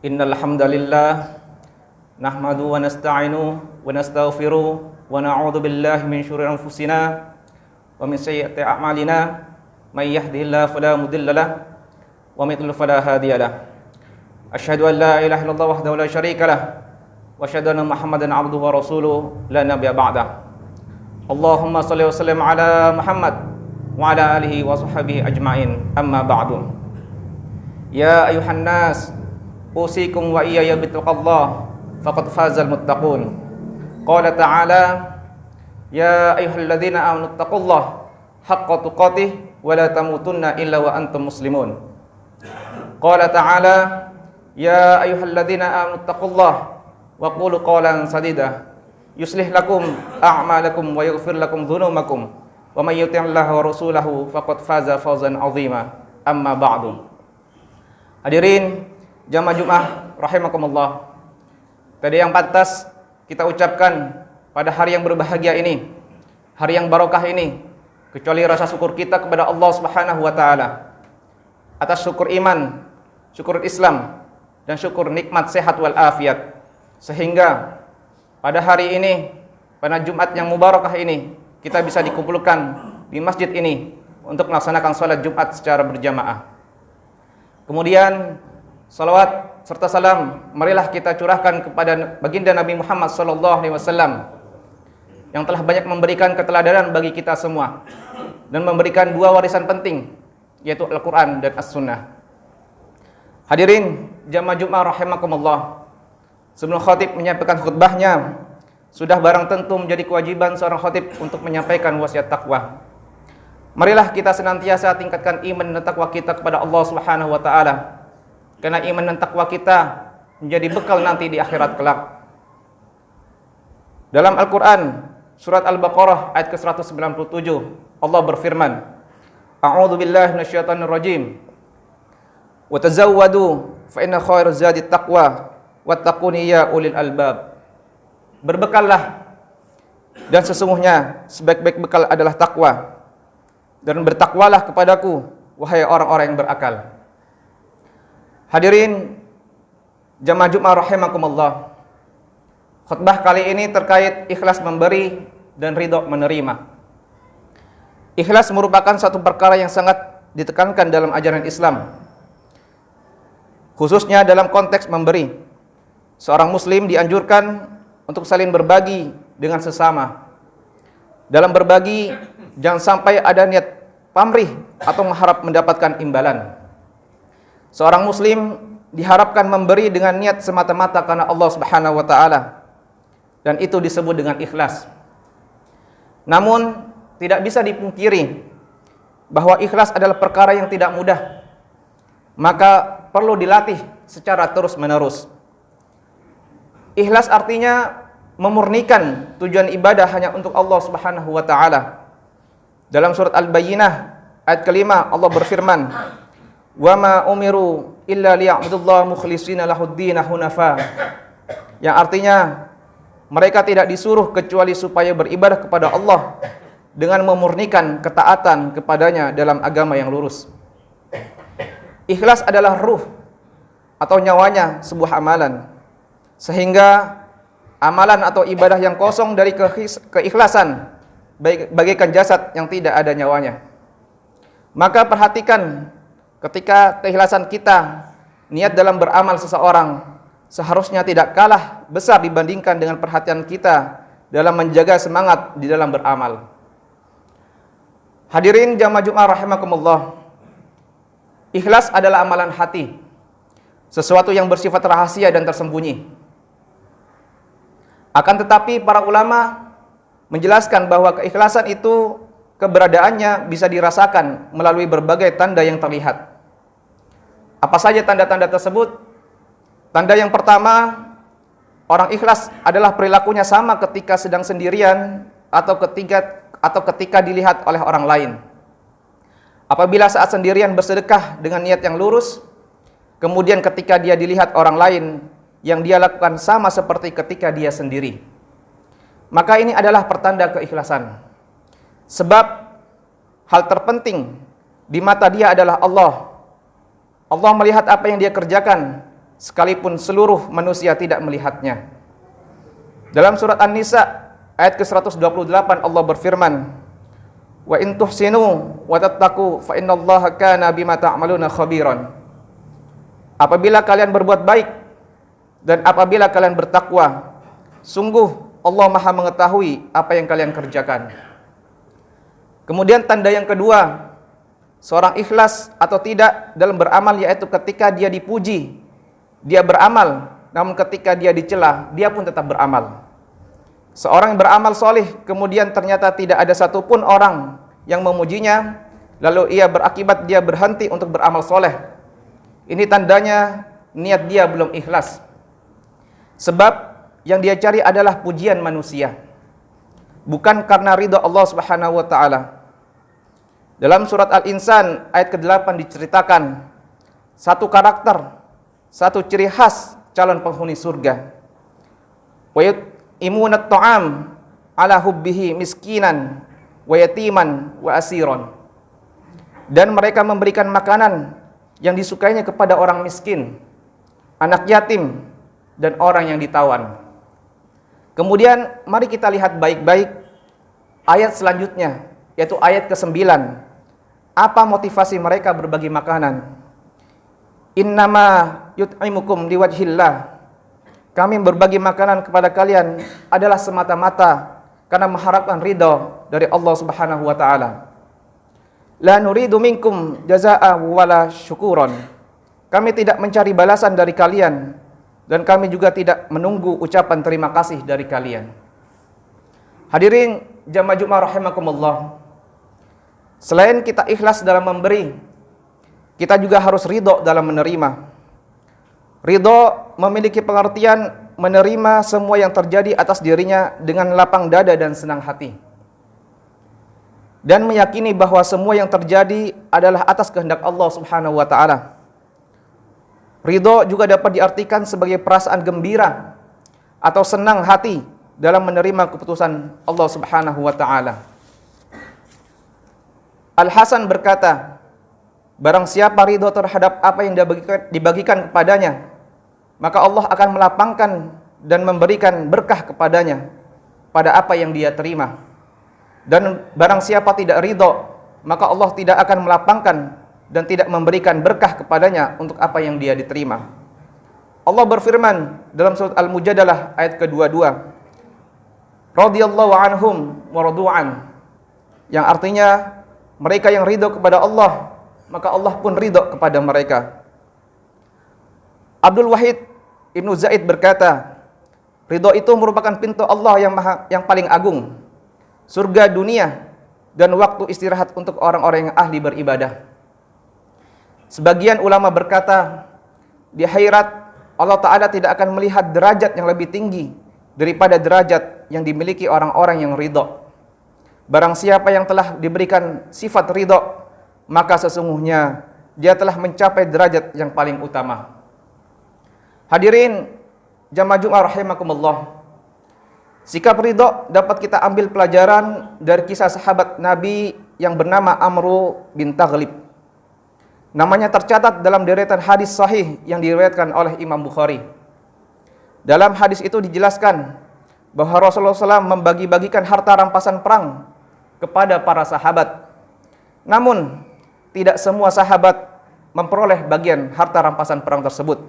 Innal hamdalillah nahmaduhu wa nasta'inuhu wa nastaghfiruh wa na'udzu billahi min syururi anfusina wa min sayyiati a'malina may yahdihillahu fala mudilla lahu wa may yudlil fala hadiya lahu. Asyhadu an la ilaha illallah wahdahu la syarika lahu wa asyhadu anna Muhammadan 'abduhu wa rasuluhu la nabiyya ba'dahu. Allahumma shalli wa sallim ala Muhammad wa ala alihi wa sahbihi ajma'in. Amma ba'du. Ya ayuhan nas, usikum wa iyaya bittaqallah faqad fazal muttaqun. Qala ta'ala, ya ayyuhalladzina amanu taqullaha haqqa tuqatih wa la tamutunna illa wa antum muslimun. Qala ta'ala, ya ayyuhalladzina amanu taqullaha wa qulu qawlan sadida yuslih lakum a'malakum wa yaghfir lakum dhunubakum wa may yuti'illaha wa rasulahu faqad faza fawzan 'azima. Amma ba'du. Hadirin jamaah Jumat rahimakumullah. Tadi yang pantas kita ucapkan pada hari yang berbahagia ini, hari yang barokah ini, kecuali rasa syukur kita kepada Allah Subhanahu wa taala atas syukur iman, syukur Islam, dan syukur nikmat sehat wal afiat. Sehingga pada hari ini, pada Jumat yang mubarakah ini, kita bisa dikumpulkan di masjid ini untuk melaksanakan salat Jumat secara berjamaah. Kemudian salawat serta salam marilah kita curahkan kepada baginda Nabi Muhammad SAW yang telah banyak memberikan keteladanan bagi kita semua dan memberikan dua warisan penting, yaitu Al-Quran dan As-Sunnah. Hadirin jamaah Jumat rahimakumullah, sebelum khatib menyampaikan khutbahnya, sudah barang tentu menjadi kewajiban seorang khatib untuk menyampaikan wasiat takwa. Marilah kita senantiasa tingkatkan iman dan takwa kita kepada Allah Subhanahu wa taala. Karena iman dan takwa kita menjadi bekal nanti di akhirat kelak. Dalam Al-Quran, surat Al-Baqarah ayat ke-197, Allah berfirman, A'udzu billahi minasyaitonir rajim. Wa tazawwadu fa inna khairaz zadi taqwa wattaquni ya ulil albab. Berbekallah, dan sesungguhnya sebaik-baik bekal adalah takwa. Dan bertakwalah kepadaku, wahai orang-orang yang berakal. Hadirin jamaah Jumat rahimakumullah. Khutbah kali ini terkait ikhlas memberi dan ridho menerima. Ikhlas merupakan satu perkara yang sangat ditekankan dalam ajaran Islam, khususnya dalam konteks memberi. Seorang muslim dianjurkan untuk saling berbagi dengan sesama. Dalam berbagi jangan sampai ada niat pamrih atau mengharap mendapatkan imbalan. Seorang muslim diharapkan memberi dengan niat semata-mata karena Allah Subhanahu wa taala, dan itu disebut dengan ikhlas. Namun tidak bisa dipungkiri bahwa ikhlas adalah perkara yang tidak mudah. Maka perlu dilatih secara terus-menerus. Ikhlas artinya memurnikan tujuan ibadah hanya untuk Allah Subhanahu wa taala. Dalam surat Al-Bayyinah ayat kelima Allah berfirman, wa ma umiru illa liya'budullaha mukhlishina lahud-din hunafa, yang artinya mereka tidak disuruh kecuali supaya beribadah kepada Allah dengan memurnikan ketaatan kepadanya dalam agama yang lurus. Ikhlas adalah ruh atau nyawanya sebuah amalan, sehingga amalan atau ibadah yang kosong dari keikhlasan bagaikan jasad yang tidak ada nyawanya. Maka perhatikan, ketika keikhlasan kita, niat dalam beramal seseorang seharusnya tidak kalah besar dibandingkan dengan perhatian kita dalam menjaga semangat di dalam beramal. Hadirin jamaah Jumat rahimakumullah, ikhlas adalah amalan hati, sesuatu yang bersifat rahasia dan tersembunyi. Akan tetapi para ulama menjelaskan bahwa keikhlasan itu keberadaannya bisa dirasakan melalui berbagai tanda yang terlihat. Apa saja tanda-tanda tersebut? Tanda yang pertama, orang ikhlas adalah perilakunya sama ketika sedang sendirian atau ketika dilihat oleh orang lain. Apabila saat sendirian bersedekah dengan niat yang lurus, kemudian ketika dia dilihat orang lain, yang dia lakukan sama seperti ketika dia sendiri, maka ini adalah pertanda keikhlasan. Sebab hal terpenting di mata dia adalah Allah. Allah melihat apa yang dia kerjakan, sekalipun seluruh manusia tidak melihatnya. Dalam surat An-Nisa ayat ke-128 Allah berfirman, "Wa in tuhsinu wa tattaqu fa innallaha kana bima ta'maluna khabiran." Apabila kalian berbuat baik dan apabila kalian bertakwa, sungguh Allah Maha mengetahui apa yang kalian kerjakan. Kemudian tanda yang kedua, seorang ikhlas atau tidak dalam beramal, yaitu ketika dia dipuji, dia beramal, namun ketika dia dicela, dia pun tetap beramal. Seorang yang beramal solih, kemudian ternyata tidak ada satupun orang yang memujinya, lalu ia berakibat dia berhenti untuk beramal soleh. Ini tandanya niat dia belum ikhlas. Sebab yang dia cari adalah pujian manusia, bukan karena ridha Allah Subhanahu wa taala. Dalam surat Al-Insan ayat ke-8 diceritakan satu karakter, satu ciri khas calon penghuni surga. Wa yut'imunat ta'am ala hubbihi miskinan wa yatiman wa asiron. Dan mereka memberikan makanan yang disukainya kepada orang miskin, anak yatim, dan orang yang ditawan. Kemudian mari kita lihat baik-baik ayat selanjutnya, yaitu ayat ke-9. Apa motivasi mereka berbagi makanan? Innama yut'imukum liwajhillah. Kami berbagi makanan kepada kalian adalah semata-mata karena mengharapkan ridha dari Allah Subhanahu wa taala. La nuridu minkum jazaa'a wala syukuron. Kami tidak mencari balasan dari kalian dan kami juga tidak menunggu ucapan terima kasih dari kalian. Hadirin jamaah Jumat rahimakumullah. Selain kita ikhlas dalam memberi, kita juga harus ridho dalam menerima. Ridho memiliki pengertian menerima semua yang terjadi atas dirinya dengan lapang dada dan senang hati. Dan meyakini bahwa semua yang terjadi adalah atas kehendak Allah Subhanahu wa taala. Ridho juga dapat diartikan sebagai perasaan gembira atau senang hati dalam menerima keputusan Allah Subhanahu wa taala. Al-Hasan berkata, barang siapa ridho terhadap apa yang dibagikan kepadanya, maka Allah akan melapangkan dan memberikan berkah kepadanya pada apa yang dia terima. Dan barang siapa tidak ridho, maka Allah tidak akan melapangkan dan tidak memberikan berkah kepadanya untuk apa yang dia diterima. Allah berfirman dalam surat Al-Mujadalah ayat ke-22, radhiyallahu anhum wa radu'an, yang artinya mereka yang ridho kepada Allah, maka Allah pun ridho kepada mereka. Abdul Wahid Ibnu Zaid berkata, ridho itu merupakan pintu Allah yang paling agung, surga dunia dan waktu istirahat untuk orang-orang yang ahli beribadah. Sebagian ulama berkata, di akhirat Allah Ta'ala tidak akan melihat derajat yang lebih tinggi daripada derajat yang dimiliki orang-orang yang ridho. Barang siapa yang telah diberikan sifat ridho, maka sesungguhnya dia telah mencapai derajat yang paling utama. Hadirin jamaah Jumat rahimakumullah. Sikap ridho dapat kita ambil pelajaran dari kisah sahabat Nabi yang bernama Amru bin Taghlib. Namanya tercatat dalam deretan hadis sahih yang diriwayatkan oleh Imam Bukhari. Dalam hadis itu dijelaskan bahwa Rasulullah SAW membagi-bagikan harta rampasan perang kepada para sahabat. Namun, tidak semua sahabat memperoleh bagian harta rampasan perang tersebut.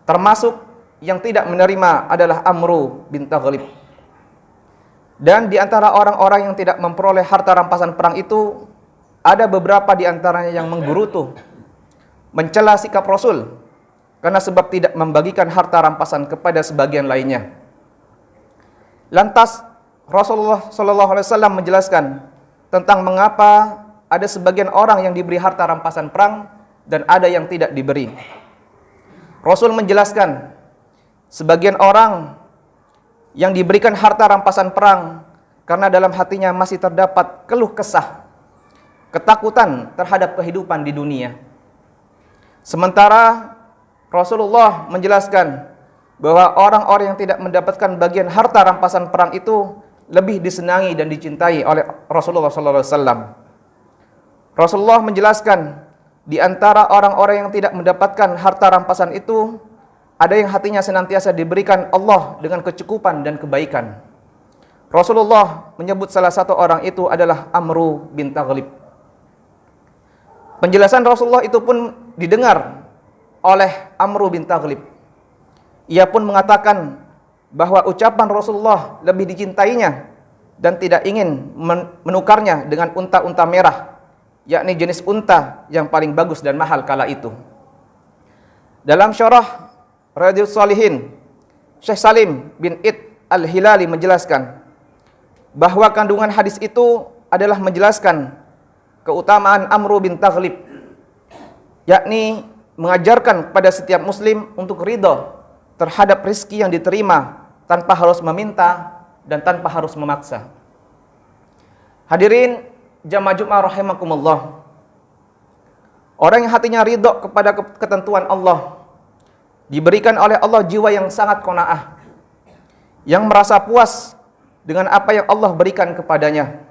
Termasuk yang tidak menerima adalah Amru bin Taghlib. Dan di antara orang-orang yang tidak memperoleh harta rampasan perang itu, ada beberapa di antaranya yang menggerutu, mencela sikap Rasul karena sebab tidak membagikan harta rampasan kepada sebagian lainnya. Lantas Rasulullah SAW menjelaskan tentang mengapa ada sebagian orang yang diberi harta rampasan perang dan ada yang tidak diberi. Rasul menjelaskan sebagian orang yang diberikan harta rampasan perang karena dalam hatinya masih terdapat keluh kesah, ketakutan terhadap kehidupan di dunia. Sementara Rasulullah menjelaskan bahwa orang-orang yang tidak mendapatkan bagian harta rampasan perang itu lebih disenangi dan dicintai oleh Rasulullah SAW. Rasulullah menjelaskan Di antara orang-orang yang tidak mendapatkan harta rampasan itu, ada yang hatinya senantiasa diberikan Allah dengan kecukupan dan kebaikan. Rasulullah menyebut salah satu orang itu adalah Amru bin Taghlib. Penjelasan Rasulullah itu pun didengar oleh Amru bin Taghlib. Ia pun mengatakan bahwa ucapan Rasulullah lebih dicintainya dan tidak ingin menukarnya dengan unta-unta merah, yakni jenis unta yang paling bagus dan mahal kala itu. Dalam syarah Riyadhus Shalihin, Syekh Salim bin Id Al-Hilali menjelaskan bahwa kandungan hadis itu adalah menjelaskan keutamaan Amru bin Taghlib, yakni mengajarkan kepada setiap muslim untuk ridha terhadap rezeki yang diterima tanpa harus meminta dan tanpa harus memaksa. Hadirin jamaah Jumat rahimakumullah. Orang yang hatinya ridha kepada ketentuan Allah, diberikan oleh Allah jiwa yang sangat qanaah, yang merasa puas dengan apa yang Allah berikan kepadanya.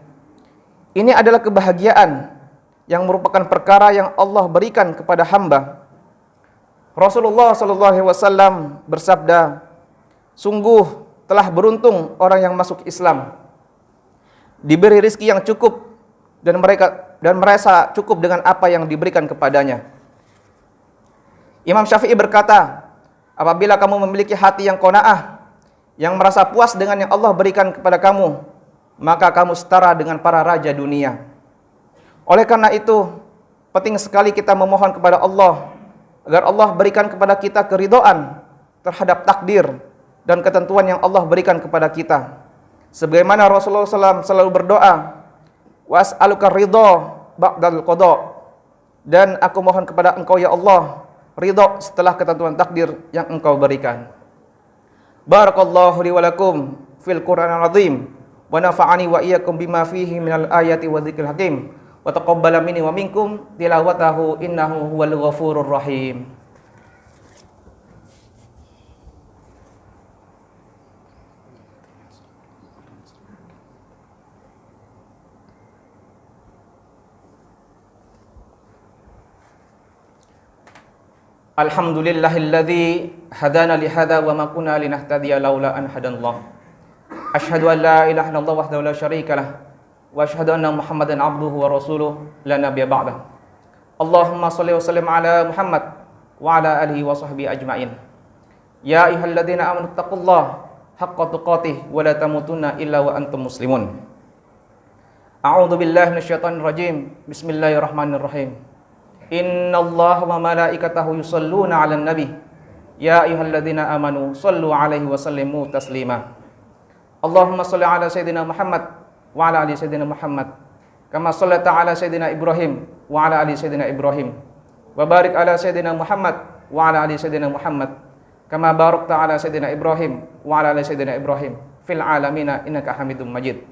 Ini adalah kebahagiaan yang merupakan perkara yang Allah berikan kepada hamba. Rasulullah SAW bersabda, sungguh telah beruntung orang yang masuk Islam, diberi rezeki yang cukup dan merasa cukup dengan apa yang diberikan kepadanya. Imam Syafi'i berkata, apabila kamu memiliki hati yang qanaah, yang merasa puas dengan yang Allah berikan kepada kamu, maka kamu setara dengan para raja dunia. Oleh karena itu, penting sekali kita memohon kepada Allah agar Allah berikan kepada kita keridhaan terhadap takdir dan ketentuan yang Allah berikan kepada kita. Sebagaimana Rasulullah SAW selalu berdoa, was'aluka ridha ba'dal qada, dan aku mohon kepada Engkau ya Allah ridha setelah ketentuan takdir yang Engkau berikan. Barakallahu li wa lakum fil Qur'anil azim wa nafa'ani wa iyyakum bima fihi minal ayati wa dzikril hakim wa taqabbala minni wa minkum tilawatahu innahu huwal ghafurur rahim. Alhamdulillahilladzi hadana li hadza wa ma kunna linahtadiya laula an hadanallah. Asyhadu an la ilaha illallah wahdahu la syarika lah wa asyhadu anna Muhammadan abduhu wa rasuluhu la nabiyya ba'dah. Allahumma shalli wa sallim ala Muhammad wa ala alihi wa sahbihi ajmain. Ya ayyuhalladzina amanu taqullaha haqqa tuqatih wa la tamutunna illa wa antum muslimun. A'udzu billahi minasyaitonir rajim. Bismillahirrahmanirrahim. Innallaha wa malaikatahu yusholluna 'alan nabi. Ya ayyuhalladzina amanu shallu 'alaihi wa sallimu taslima. Allahumma shalli 'ala sayyidina Muhammad wa 'ala ali sayyidina Muhammad kama shallaita 'ala sayyidina Ibrahim wa 'ala ali sayyidina Ibrahim wa barik 'ala sayyidina Muhammad wa 'ala ali sayyidina Muhammad kama barakta 'ala sayyidina Ibrahim wa 'ala ali sayyidina Ibrahim fil 'alamin innaka Hamidum Majid.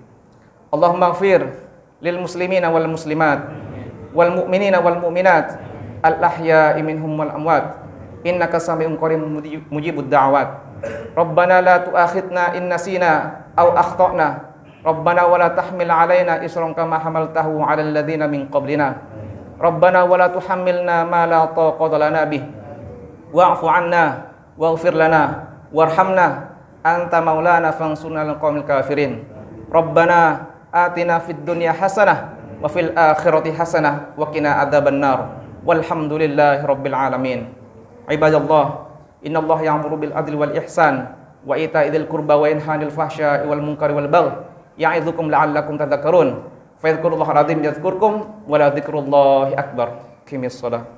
Allahumma ighfir lil muslimina wal muslimat wal mu'minina wal mu'minat al ahya'i minhum wal amwat innaka sami'un qaribun mujibud da'wat. Rabbana la tu'akhidna in nasina aw akhtana. Rabbana wa la tahmil 'alaina isran kama hamaltahu 'alal ladzina min qablina. Rabbana wa la tuhammilna ma la taqata lana bih. Wa'fu 'anna waghfir lana warhamna anta maulana fansurna 'alal qaumil kafirin. Rabbana atina fid dunya hasanah wa fil akhirati hasanah wa qina adzabannar. Walhamdulillahi rabbil alamin. Ibadallah, innallaha ya'muru bil adli wal ihsan wa ita'i dzil qurba wa yanha 'anil fahsya'i wal munkari wal baghi ya'idzukum la'allakum tadhakkarun. Fadhkurullaha al-'azim yadhkurkum wa la dzikrullahi akbar. Qimis shalah.